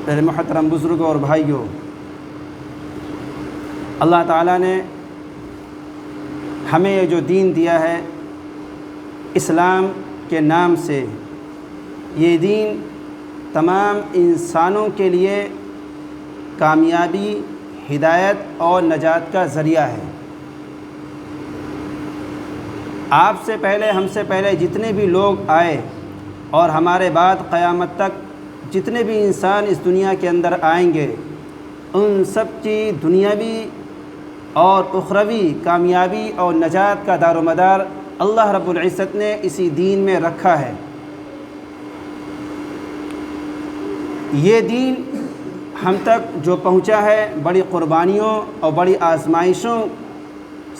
میرے محترم بزرگوں اور بھائیوں، اللہ تعالیٰ نے ہمیں یہ جو دین دیا ہے اسلام کے نام سے، یہ دین تمام انسانوں کے لیے کامیابی، ہدایت اور نجات کا ذریعہ ہے۔ آپ سے پہلے، ہم سے پہلے جتنے بھی لوگ آئے اور ہمارے بعد قیامت تک جتنے بھی انسان اس دنیا کے اندر آئیں گے، ان سب کی دنیاوی اور اخروی کامیابی اور نجات کا دار و مدار اللہ رب العزت نے اسی دین میں رکھا ہے۔ یہ دین ہم تک جو پہنچا ہے بڑی قربانیوں اور بڑی آزمائشوں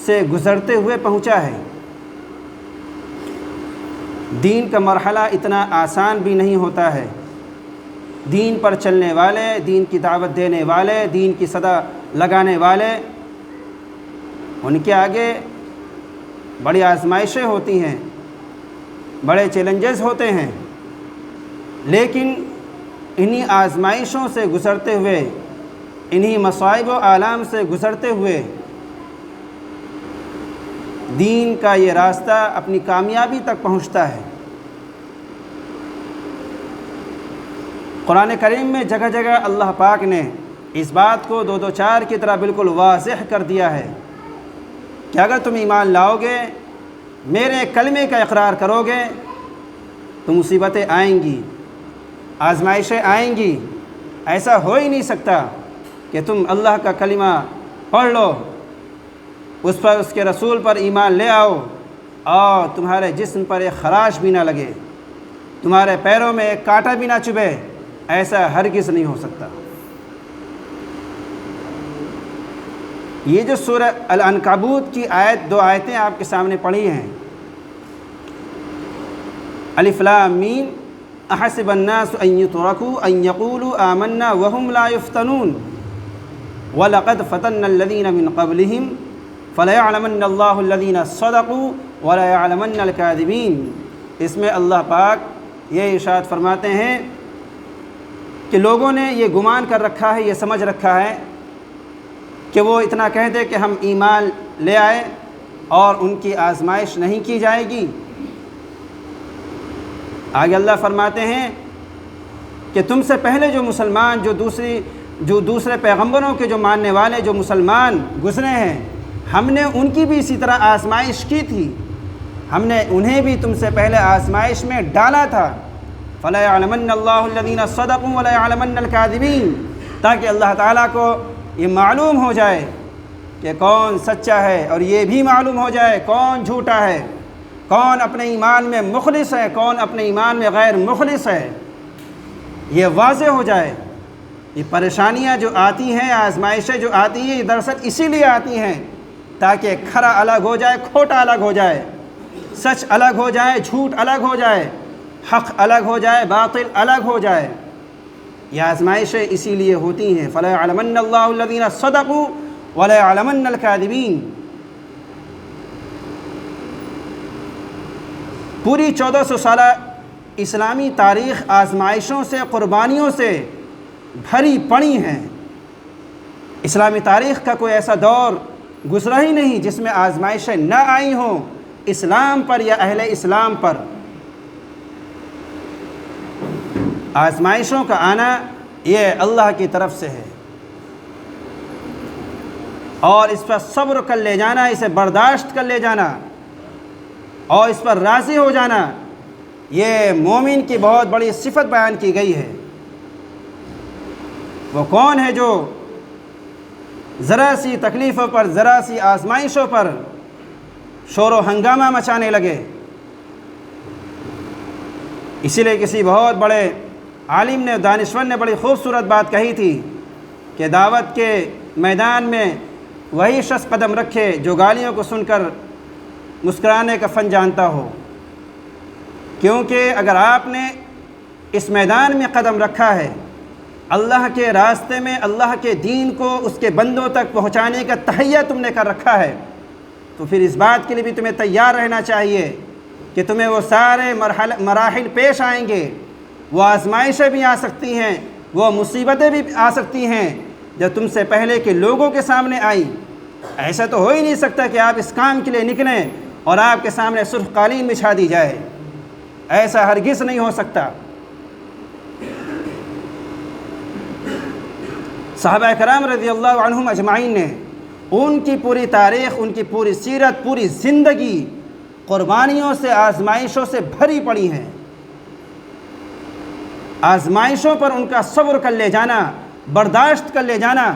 سے گزرتے ہوئے پہنچا ہے۔ دین کا مرحلہ اتنا آسان بھی نہیں ہوتا ہے۔ دین پر چلنے والے، دین کی دعوت دینے والے، دین کی صدا لگانے والے، ان کے آگے بڑی آزمائشیں ہوتی ہیں، بڑے چیلنجز ہوتے ہیں، لیکن انہی آزمائشوں سے گزرتے ہوئے، انہی مصائب و آلام سے گزرتے ہوئے دین کا یہ راستہ اپنی کامیابی تک پہنچتا ہے۔ قرآن کریم میں جگہ جگہ اللہ پاک نے اس بات کو دو چار کی طرح بالکل واضح کر دیا ہے کہ اگر تم ایمان لاؤ گے، میرے کلمے کا اقرار کرو گے، تو مصیبتیں آئیں گی، آزمائشیں آئیں گی۔ ایسا ہو ہی نہیں سکتا کہ تم اللہ کا کلمہ پڑھ لو، اس پر، اس کے رسول پر ایمان لے آؤ اور تمہارے جسم پر ایک خراش بھی نہ لگے، تمہارے پیروں میں ایک کانٹا بھی نہ چبھے۔ ایسا ہرگز نہیں ہو سکتا۔ یہ جو سورہ العنکبوت کی دو آیتیں آپ کے سامنے پڑھی ہیں، الف لام میم، احسب الناس ان یترکوا ان یقولوا آمنا وهم لا یفتنون ولقد فتنا الذین من قبلہم فلیعلمن اللہ الذین صدقوا ولیعلمن الکاذبین۔ اس میں اللہ پاک یہ ارشاد فرماتے ہیں کہ لوگوں نے یہ گمان کر رکھا ہے، یہ سمجھ رکھا ہے کہ وہ اتنا کہہ دے کہ ہم ایمان لے آئے اور ان کی آزمائش نہیں کی جائے گی۔ آگے اللہ فرماتے ہیں کہ تم سے پہلے جو مسلمان، جو دوسرے پیغمبروں کے جو ماننے والے جو مسلمان گزرے ہیں، ہم نے ان کی بھی اسی طرح آزمائش کی تھی، ہم نے انہیں بھی تم سے پہلے آزمائش میں ڈالا تھا۔ فَلَيَعْلَمَنَّ اللَّهُ الَّذِينَ صَدَقُوا وَلَيَعْلَمَنَّ الْكَاذِبِينَ، تاکہ اللہ تعالیٰ کو یہ معلوم ہو جائے کہ کون سچا ہے، اور یہ بھی معلوم ہو جائے کون جھوٹا ہے، کون اپنے ایمان میں مخلص ہے، کون اپنے ایمان میں غیر مخلص ہے، یہ واضح ہو جائے۔ یہ پریشانیاں جو آتی ہیں، آزمائشیں جو آتی ہیں، یہ دراصل اسی لیے آتی ہیں تاکہ کھرا الگ ہو جائے، کھوٹا الگ ہو جائے، سچ الگ ہو جائے، جھوٹ الگ ہو جائے، حق الگ ہو جائے، باطل الگ ہو جائے۔ یہ آزمائشیں اسی لیے ہوتی ہیں۔ فَلَيَعْلَمَنَّ اللَّهُ الَّذِينَ صَدَقُوا وَلَيَعْلَمَنَّ الْكَاذِبِينَ۔ پوری 1400 سالہ اسلامی تاریخ آزمائشوں سے، قربانیوں سے بھری پڑی ہیں۔ اسلامی تاریخ کا کوئی ایسا دور گزرا ہی نہیں جس میں آزمائشیں نہ آئی ہوں اسلام پر یا اہل اسلام پر۔ آزمائشوں کا آنا یہ اللہ کی طرف سے ہے، اور اس پر صبر کر لے جانا، اسے برداشت کر لے جانا اور اس پر راضی ہو جانا، یہ مومن کی بہت بڑی صفت بیان کی گئی ہے۔ وہ کون ہے جو ذرا سی تکلیفوں پر، ذرا سی آزمائشوں پر شور و ہنگامہ مچانے لگے؟ اسی لیے کسی بہت بڑے عالم نے، دانشور نے بڑی خوبصورت بات کہی تھی کہ دعوت کے میدان میں وہی شخص قدم رکھے جو گالیوں کو سن کر مسکرانے کا فن جانتا ہو، کیونکہ اگر آپ نے اس میدان میں قدم رکھا ہے، اللہ کے راستے میں اللہ کے دین کو اس کے بندوں تک پہنچانے کا تہیہ تم نے کر رکھا ہے، تو پھر اس بات کے لیے بھی تمہیں تیار رہنا چاہیے کہ تمہیں وہ سارے مراحل پیش آئیں گے، وہ آزمائشیں بھی آ سکتی ہیں، وہ مصیبتیں بھی آ سکتی ہیں جو تم سے پہلے کے لوگوں کے سامنے آئیں۔ ایسا تو ہو ہی نہیں سکتا کہ آپ اس کام کے لیے نکلیں اور آپ کے سامنے سرخ قالین بچھا دی جائے، ایسا ہرگز نہیں ہو سکتا۔ صحابہ کرام رضی اللہ عنہم اجمعین نے ان کی پوری تاریخ، ان کی پوری سیرت، پوری زندگی قربانیوں سے، آزمائشوں سے بھری پڑی ہیں۔ آزمائشوں پر ان کا صبر کر لے جانا، برداشت کر لے جانا،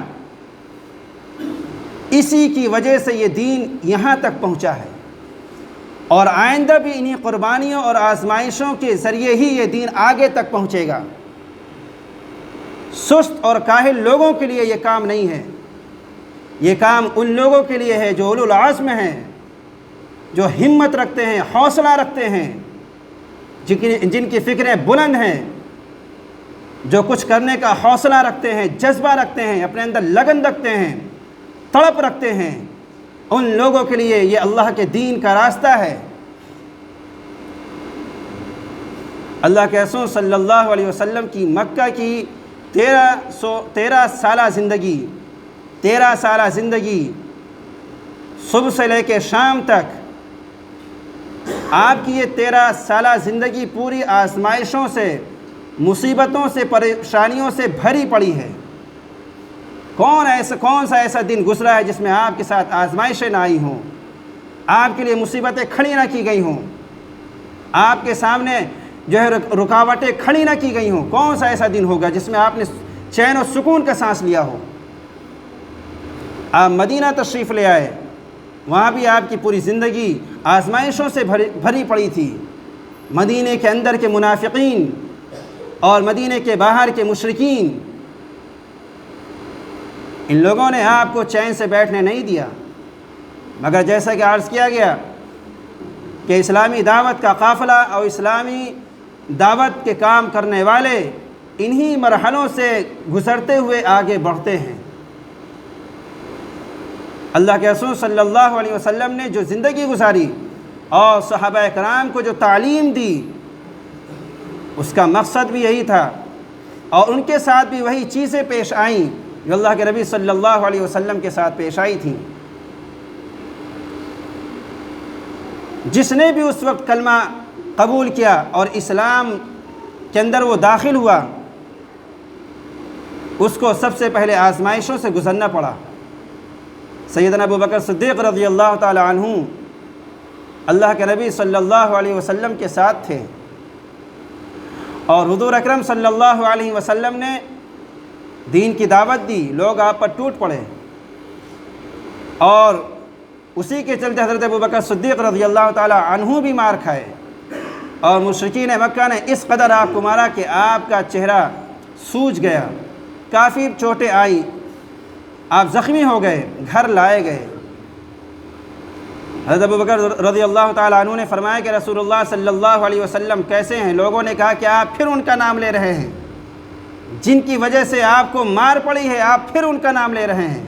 اسی کی وجہ سے یہ دین یہاں تک پہنچا ہے، اور آئندہ بھی انہی قربانیوں اور آزمائشوں کے ذریعے ہی یہ دین آگے تک پہنچے گا۔ سست اور کاہل لوگوں کے لیے یہ کام نہیں ہے، یہ کام ان لوگوں کے لیے ہے جو اولو العزم ہیں، جو ہمت رکھتے ہیں، حوصلہ رکھتے ہیں، جن کی فکریں بلند ہیں، جو کچھ کرنے کا حوصلہ رکھتے ہیں، جذبہ رکھتے ہیں، اپنے اندر لگن رکھتے ہیں، تڑپ رکھتے ہیں۔ ان لوگوں کے لیے یہ اللہ کے دین کا راستہ ہے۔ اللہ کے رسول صلی اللہ علیہ وسلم کی مکہ کی 13 سالہ زندگی صبح سے لے کے شام تک، آپ کی یہ 13 سالہ زندگی پوری آزمائشوں سے، مصیبتوں سے، پریشانیوں سے بھری پڑی ہے۔ کون سا ایسا دن گزرا ہے جس میں آپ کے ساتھ آزمائشیں نہ آئی ہوں، آپ کے لیے مصیبتیں کھڑی نہ کی گئی ہوں، آپ کے سامنے جو ہے رکاوٹیں کھڑی نہ کی گئی ہوں؟ کون سا ایسا دن ہوگا جس میں آپ نے چین و سکون کا سانس لیا ہو؟ آپ مدینہ تشریف لے آئے، وہاں بھی آپ کی پوری زندگی آزمائشوں سے بھری پڑی تھی۔ مدینہ کے اندر کے منافقین اور مدینہ کے باہر کے مشرکین، ان لوگوں نے آپ کو چین سے بیٹھنے نہیں دیا، مگر جیسا کہ عرض کیا گیا کہ اسلامی دعوت کا قافلہ اور اسلامی دعوت کے کام کرنے والے انہی مرحلوں سے گزرتے ہوئے آگے بڑھتے ہیں۔ اللہ کے رسول صلی اللہ علیہ وسلم نے جو زندگی گزاری اور صحابہ کرام کو جو تعلیم دی، اس کا مقصد بھی یہی تھا، اور ان کے ساتھ بھی وہی چیزیں پیش آئیں جو اللہ کے نبی صلی اللہ علیہ وسلم کے ساتھ پیش آئی تھیں۔ جس نے بھی اس وقت کلمہ قبول کیا اور اسلام کے اندر وہ داخل ہوا، اس کو سب سے پہلے آزمائشوں سے گزرنا پڑا۔ سیدنا ابو بکر صدیق رضی اللہ تعالی عنہ اللہ کے نبی صلی اللہ علیہ وسلم کے ساتھ تھے، اور حضور اکرم صلی اللہ علیہ وسلم نے دین کی دعوت دی، لوگ آپ پر ٹوٹ پڑے، اور اسی کے چلتے حضرت ابو بکر صدیق رضی اللہ تعالی عنہ بھی مار کھائے، اور مشرکین مکہ نے اس قدر آپ کو مارا کہ آپ کا چہرہ سوج گیا، کافی چوٹیں آئی، آپ زخمی ہو گئے، گھر لائے گئے۔ حضرت ابو بکر رضی اللہ تعالی عنہ نے فرمایا کہ رسول اللہ صلی اللہ علیہ وسلم کیسے ہیں؟ لوگوں نے کہا کہ آپ پھر ان کا نام لے رہے ہیں، جن کی وجہ سے آپ کو مار پڑی ہے، آپ پھر ان کا نام لے رہے ہیں۔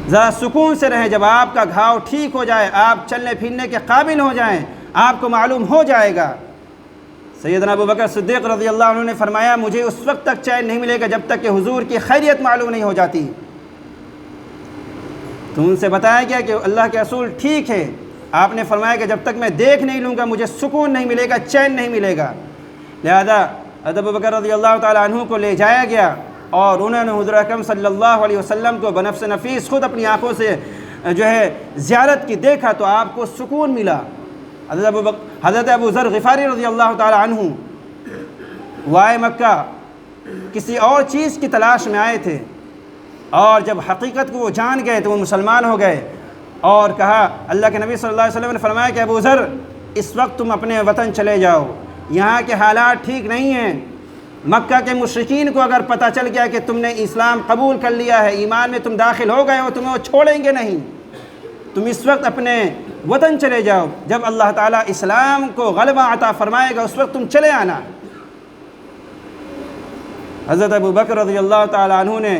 ذرا سکون سے رہیں، جب آپ کا گھاؤ ٹھیک ہو جائے، آپ چلنے پھرنے کے قابل ہو جائیں، آپ کو معلوم ہو جائے گا۔ سیدنا ابو بکر صدیق رضی اللہ عنہ نے فرمایا مجھے اس وقت تک چین نہیں ملے گا جب تک کہ حضور کی خیریت معلوم نہیں ہو جاتی۔ تو ان سے بتایا گیا کہ اللہ کے رسول ٹھیک ہے، آپ نے فرمایا کہ جب تک میں دیکھ نہیں لوں گا مجھے سکون نہیں ملے گا، چین نہیں ملے گا۔ لہذا حضرت ابو بکر رضی اللہ تعالیٰ عنہ کو لے جایا گیا، اور انہوں نے حضور اکرم صلی اللہ علیہ وسلم کو بنفس نفیس خود اپنی آنکھوں سے جو ہے زیارت کی دیکھا تو آپ کو سکون ملا۔ حضرت ابو ذر غفاری رضی اللہ تعالیٰ عنہ وائے مکہ کسی اور چیز کی تلاش میں آئے تھے، اور جب حقیقت کو وہ جان گئے تو وہ مسلمان ہو گئے، اور کہا اللہ کے نبی صلی اللہ علیہ وسلم نے فرمایا کہ ابو ذر اس وقت تم اپنے وطن چلے جاؤ، یہاں کے حالات ٹھیک نہیں ہیں، مکہ کے مشرکین کو اگر پتہ چل گیا کہ تم نے اسلام قبول کر لیا ہے، ایمان میں تم داخل ہو گئے ہو، تمہیں وہ چھوڑیں گے نہیں، تم اس وقت اپنے وطن چلے جاؤ، جب اللہ تعالیٰ اسلام کو غلبہ عطا فرمائے گا اس وقت تم چلے آنا۔ حضرت ابو بکر رضی اللہ تعالیٰ عنہ نے،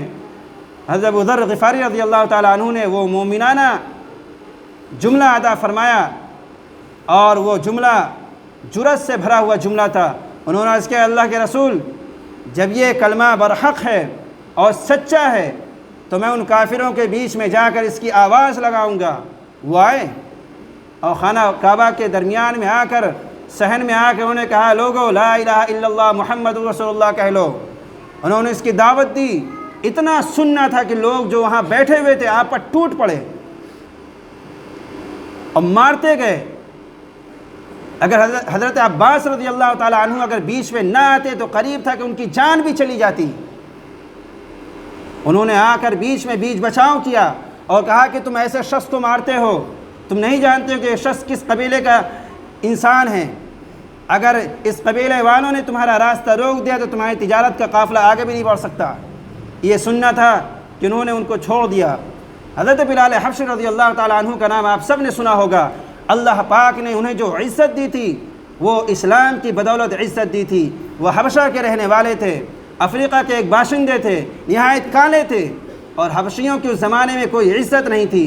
حضرت ابو ذر غفاری رضی اللہ تعالیٰ عنہ نے وہ مومنانہ جملہ ادا فرمایا، اور وہ جملہ جرأت سے بھرا ہوا جملہ تھا، انہوں نے عرض کیا اللہ کے رسول جب یہ کلمہ برحق ہے اور سچا ہے تو میں ان کافروں کے بیچ میں جا کر اس کی آواز لگاؤں گا۔ وہ آئے اور خانہ کعبہ کے درمیان میں آ کر صحن میں آ کے انہوں نے کہا لوگو لا الہ الا اللہ محمد رسول اللہ کہہ لو۔ انہوں نے اس کی دعوت دی، اتنا سننا تھا کہ لوگ جو وہاں بیٹھے ہوئے تھے آپ پر ٹوٹ پڑے اور مارتے گئے۔ اگر حضرت عباس رضی اللہ تعالیٰ عنہ اگر بیچ میں نہ آتے تو قریب تھا کہ ان کی جان بھی چلی جاتی۔ انہوں نے آ کر بیچ بچاؤ کیا اور کہا کہ تم ایسے شخص کو مارتے ہو، تم نہیں جانتے ہو کہ یہ شخص کس قبیلے کا انسان ہے، اگر اس قبیلے والوں نے تمہارا راستہ روک دیا تو تمہاری تجارت کا قافلہ آگے بھی نہیں بڑھ سکتا۔ یہ سننا تھا کہ انہوں نے ان کو چھوڑ دیا۔ حضرت بلال حبشی رضی اللہ تعالیٰ عنہ کا نام آپ سب نے سنا ہوگا۔ اللہ پاک نے انہیں جو عزت دی تھی وہ اسلام کی بدولت عزت دی تھی۔ وہ حبشہ کے رہنے والے تھے، افریقہ کے ایک باشندے تھے، نہایت کالے تھے، اور حبشیوں کے اس زمانے میں کوئی عزت نہیں تھی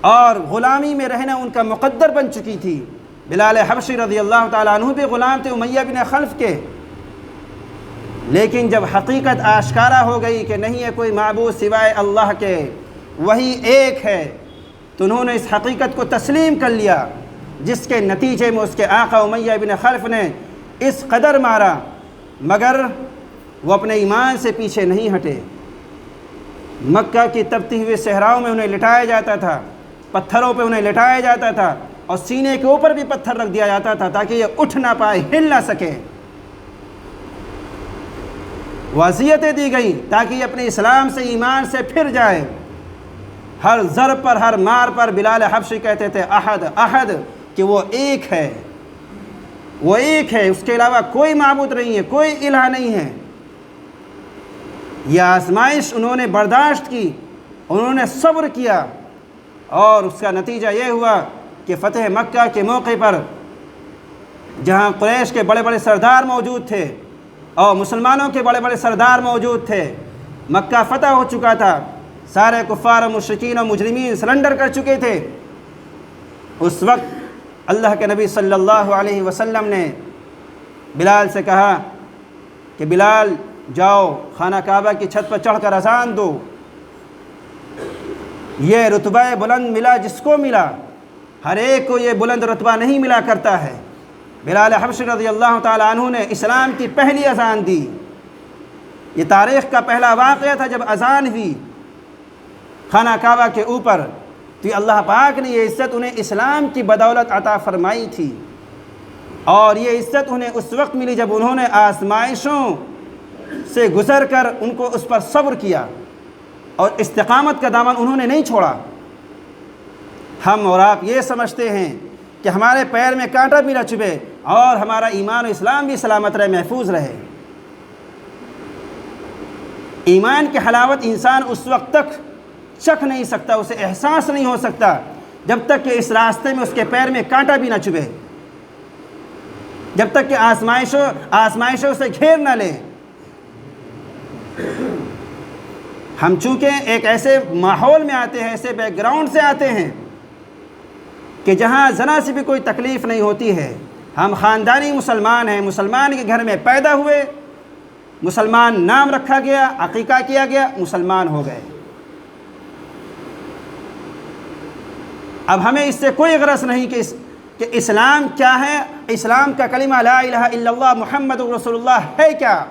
اور غلامی میں رہنا ان کا مقدر بن چکی تھی۔ بلال حبشی رضی اللہ تعالیٰ عنہ بھی غلام تھے امیہ بن خلف کے، لیکن جب حقیقت آشکارا ہو گئی کہ نہیں ہے کوئی معبود سوائے اللہ کے، وہی ایک ہے، تو انہوں نے اس حقیقت کو تسلیم کر لیا، جس کے نتیجے میں اس کے آقا امیہ بن خلف نے اس قدر مارا، مگر وہ اپنے ایمان سے پیچھے نہیں ہٹے۔ مکہ کی تپتی ہوئی صحراؤں میں انہیں لٹایا جاتا تھا، پتھروں پہ انہیں لٹایا جاتا تھا اور سینے کے اوپر بھی پتھر رکھ دیا جاتا تھا تاکہ یہ اٹھ نہ پائے، ہل نہ سکے۔ وصیتیں دی گئی تاکہ یہ اپنے اسلام سے ایمان سے پھر جائے۔ ہر ضرب پر ہر مار پر بلال حبشی کہتے تھے احد احد، کہ وہ ایک ہے، وہ ایک ہے، اس کے علاوہ کوئی معبود نہیں ہے، کوئی الہ نہیں ہے۔ یہ آزمائش انہوں نے برداشت کی، انہوں نے صبر کیا، اور اس کا نتیجہ یہ ہوا کہ فتح مکہ کے موقع پر جہاں قریش کے بڑے بڑے سردار موجود تھے اور مسلمانوں کے بڑے بڑے سردار موجود تھے، مکہ فتح ہو چکا تھا، سارے کفار و مشرکین و مجرمین سرنڈر کر چکے تھے۔ اس وقت اللہ کے نبی صلی اللہ علیہ وسلم نے بلال سے کہا کہ بلال جاؤ خانہ کعبہ کی چھت پر چڑھ کر اذان دو۔ یہ رتبہ بلند ملا جس کو ملا، ہر ایک کو یہ بلند رتبہ نہیں ملا کرتا ہے۔ بلال حبشی رضی اللہ تعالیٰ عنہ نے اسلام کی پہلی اذان دی۔ یہ تاریخ کا پہلا واقعہ تھا جب اذان ہوئی خانہ کعبہ کے اوپر، تو اللہ پاک نے یہ عزت انہیں اسلام کی بدولت عطا فرمائی تھی، اور یہ عزت انہیں اس وقت ملی جب انہوں نے آزمائشوں سے گزر کر ان کو اس پر صبر کیا اور استقامت کا دامن انہوں نے نہیں چھوڑا۔ ہم اور آپ یہ سمجھتے ہیں کہ ہمارے پیر میں کانٹا بھی نہ چبھے اور ہمارا ایمان و اسلام بھی سلامت رہے، محفوظ رہے۔ ایمان کی حلاوت انسان اس وقت تک چکھ نہیں سکتا، اسے احساس نہیں ہو سکتا جب تک کہ اس راستے میں اس کے پیر میں کانٹا بھی نہ چبھے، جب تک کہ آزمائشوں سے گھیر نہ لے۔ ہم چونکہ ایک ایسے ماحول میں آتے ہیں، ایسے بیک گراؤنڈ سے آتے ہیں کہ جہاں ذرا سی بھی کوئی تکلیف نہیں ہوتی ہے۔ ہم خاندانی مسلمان ہیں، مسلمان کے گھر میں پیدا ہوئے، مسلمان نام رکھا گیا، عقیقہ کیا گیا، مسلمان ہو گئے۔ اب ہمیں اس سے کوئی غرض نہیں کہ اسلام کیا ہے، اسلام کا کلمہ لا الہ الا اللہ محمد رسول اللہ ہے کیا،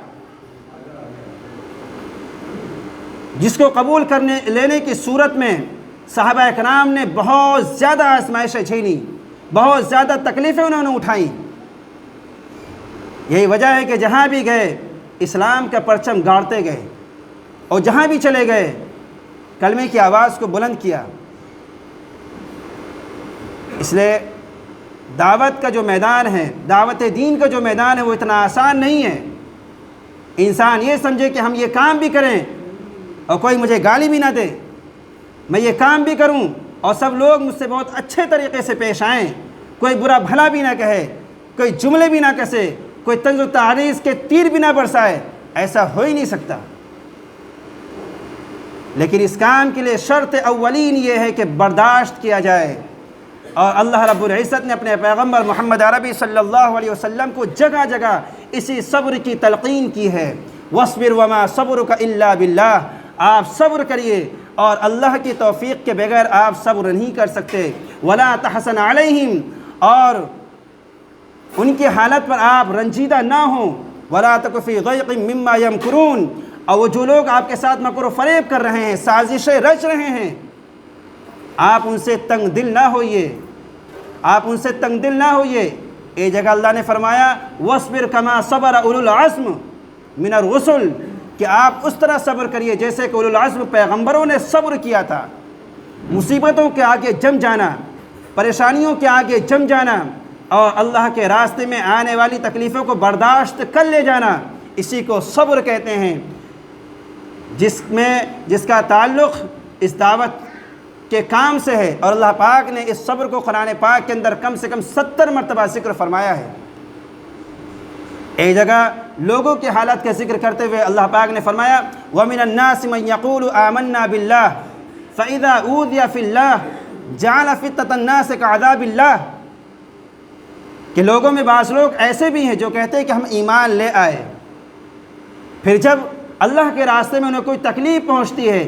جس کو قبول لینے کی صورت میں صحابہ اکرام نے بہت زیادہ آزمائشیں جھیلی، بہت زیادہ تکلیفیں انہوں نے اٹھائیں۔ یہی وجہ ہے کہ جہاں بھی گئے اسلام کا پرچم گاڑتے گئے، اور جہاں بھی چلے گئے کلمے کی آواز کو بلند کیا۔ اس لیے دعوت کا جو میدان ہے، دعوت دین کا جو میدان ہے، وہ اتنا آسان نہیں ہے۔ انسان یہ سمجھے کہ ہم یہ کام بھی کریں اور کوئی مجھے گالی بھی نہ دے، میں یہ کام بھی کروں اور سب لوگ مجھ سے بہت اچھے طریقے سے پیش آئیں، کوئی برا بھلا بھی نہ کہے، کوئی جملے بھی نہ کسے، کوئی طنز و تعریض کے تیر بھی نہ برسائے، ایسا ہو ہی نہیں سکتا۔ لیکن اس کام کے لیے شرط اولین یہ ہے کہ برداشت کیا جائے، اور اللہ رب العزت نے اپنے پیغمبر محمد عربی صلی اللہ علیہ وسلم کو جگہ جگہ اسی صبر کی تلقین کی ہے۔ وَاصْبِرْ وَمَا صَبْرُكَ إِلَّا بِاللَّهِ، آپ صبر کریے اور اللہ کی توفیق کے بغیر آپ صبر نہیں کر سکتے۔ وَلَا تَحْزَنْ عَلَيْهِمْ، اور ان کی حالت پر آپ رنجیدہ نہ ہوں۔ وَلَا تَكُ فِي ضَيْقٍ مِّمَّا يَمْكُرُونَ، اور وہ جو لوگ آپ کے ساتھ مکر و فریب کر رہے ہیں، سازشیں رچ رہے ہیں، آپ ان سے تنگ دل نہ ہوئیے، آپ ان سے تنگ دل نہ ہوئیے۔ ایک جگہ اللہ نے فرمایا وَاصْبِرْ كَمَا صَبَرَ أُولُو الْعَزْمِ مِنَ الرُّسُلِ، کہ آپ اس طرح صبر کریے جیسے کہ اولو العزم پیغمبروں نے صبر کیا تھا۔ مصیبتوں کے آگے جم جانا، پریشانیوں کے آگے جم جانا، اور اللہ کے راستے میں آنے والی تکلیفوں کو برداشت کر لے جانا، اسی کو صبر کہتے ہیں، جس کا تعلق اس دعوت کے کام سے ہے۔ اور اللہ پاک نے اس صبر کو قرآن پاک کے اندر کم سے کم 70 مرتبہ ذکر فرمایا ہے۔ ایک جگہ لوگوں کی حالت کا ذکر کرتے ہوئے اللہ پاک نے فرمایا وَمِنَ النَّاسِ مَن يَقُولُ آمَنَّا بِاللَّهِ فَإِذَا أُوذِيَ فِي اللَّهِ جَعَلَ فِتْنَةَ النَّاسِ كَعَذَابِ اللَّهِ، کہ لوگوں میں بعض لوگ ایسے بھی ہیں جو کہتے ہیں کہ ہم ایمان لے آئے، پھر جب اللہ کے راستے میں انہیں کوئی تکلیف پہنچتی ہے،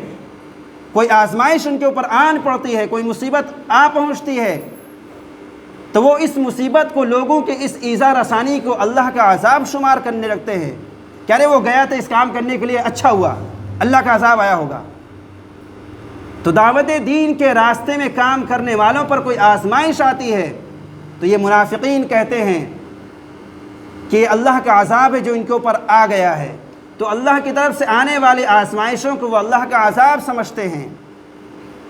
کوئی آزمائش ان کے اوپر آن پڑتی ہے، کوئی مصیبت آ پہنچتی ہے، تو وہ اس مصیبت کو، لوگوں کے اس ایذا رسانی کو اللہ کا عذاب شمار کرنے لگتے ہیں کہ ارے وہ گیا تھا اس کام کرنے کے لیے، اچھا ہوا، اللہ کا عذاب آیا ہوگا۔ تو دعوت دین کے راستے میں کام کرنے والوں پر کوئی آزمائش آتی ہے تو یہ منافقین کہتے ہیں کہ یہ اللہ کا عذاب ہے جو ان کے اوپر آ گیا ہے، تو اللہ کی طرف سے آنے والی آزمائشوں کو وہ اللہ کا عذاب سمجھتے ہیں۔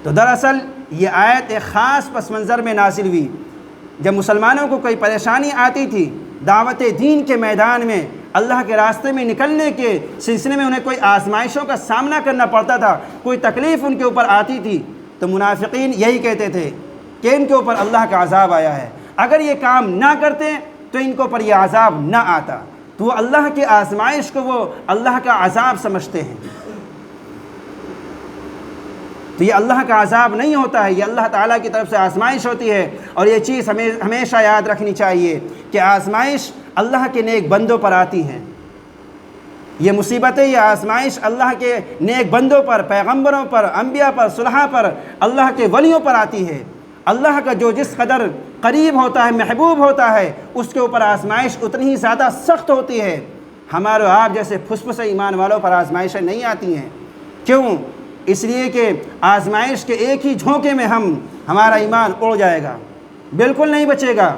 تو دراصل یہ آیت ایک خاص پس منظر میں نازل ہوئی جب مسلمانوں کو کوئی پریشانی آتی تھی، دعوت دین کے میدان میں اللہ کے راستے میں نکلنے کے سلسلے میں انہیں کوئی آزمائشوں کا سامنا کرنا پڑتا تھا، کوئی تکلیف ان کے اوپر آتی تھی، تو منافقین یہی کہتے تھے کہ ان کے اوپر اللہ کا عذاب آیا ہے، اگر یہ کام نہ کرتے تو ان کے اوپر یہ عذاب نہ آتا، تو وہ اللہ کی آزمائش کو وہ اللہ کا عذاب سمجھتے ہیں۔ تو یہ اللہ کا عذاب نہیں ہوتا ہے، یہ اللہ تعالیٰ کی طرف سے آزمائش ہوتی ہے، اور یہ چیز ہمیں ہمیشہ یاد رکھنی چاہیے کہ آزمائش اللہ کے نیک بندوں پر آتی ہیں۔ یہ مصیبتیں، یہ آزمائش اللہ کے نیک بندوں پر، پیغمبروں پر، انبیاء پر، صلحاء پر، اللہ کے ولیوں پر آتی ہے۔ اللہ کا جو جس قدر قریب ہوتا ہے، محبوب ہوتا ہے، اس کے اوپر آزمائش اتنی ہی زیادہ سخت ہوتی ہے۔ ہمارے آپ جیسے پھسپھسے ایمان والوں پر آزمائشیں نہیں آتی ہیں۔ کیوں؟ اس لیے کہ آزمائش کے ایک ہی جھونکے میں ہمارا ایمان اڑ جائے گا، بالکل نہیں بچے گا۔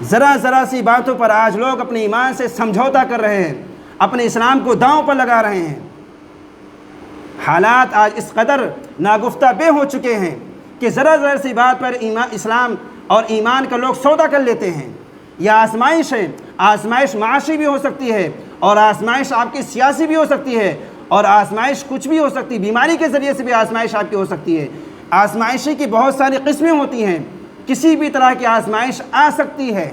ذرا سی باتوں پر آج لوگ اپنے ایمان سے سمجھوتا کر رہے ہیں، اپنے اسلام کو داؤں پر لگا رہے ہیں۔ حالات آج اس قدر ناگفتہ بے ہو چکے ہیں کہ ذرا سی بات پر اسلام اور ایمان کا لوگ سودا کر لیتے ہیں۔ یہ آزمائش ہے، آزمائش معاشی بھی ہو سکتی ہے، اور آزمائش آپ کی سیاسی بھی ہو سکتی ہے، اور آزمائش کچھ بھی ہو سکتی ہے، بیماری کے ذریعے سے بھی آزمائش آپ کی ہو سکتی ہے۔ آزمائشی کی بہت ساری قسمیں ہوتی ہیں، کسی بھی طرح کی آزمائش آ سکتی ہے۔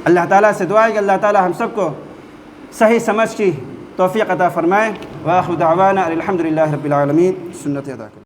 اللہ تعالیٰ سے دعا ہے کہ اللہ تعالیٰ ہم سب کو صحیح سمجھ کی توفیق عطا فرمائے۔ وآخر دعوانا الحمدللہ رب العالمین۔ سنت ادا کریں۔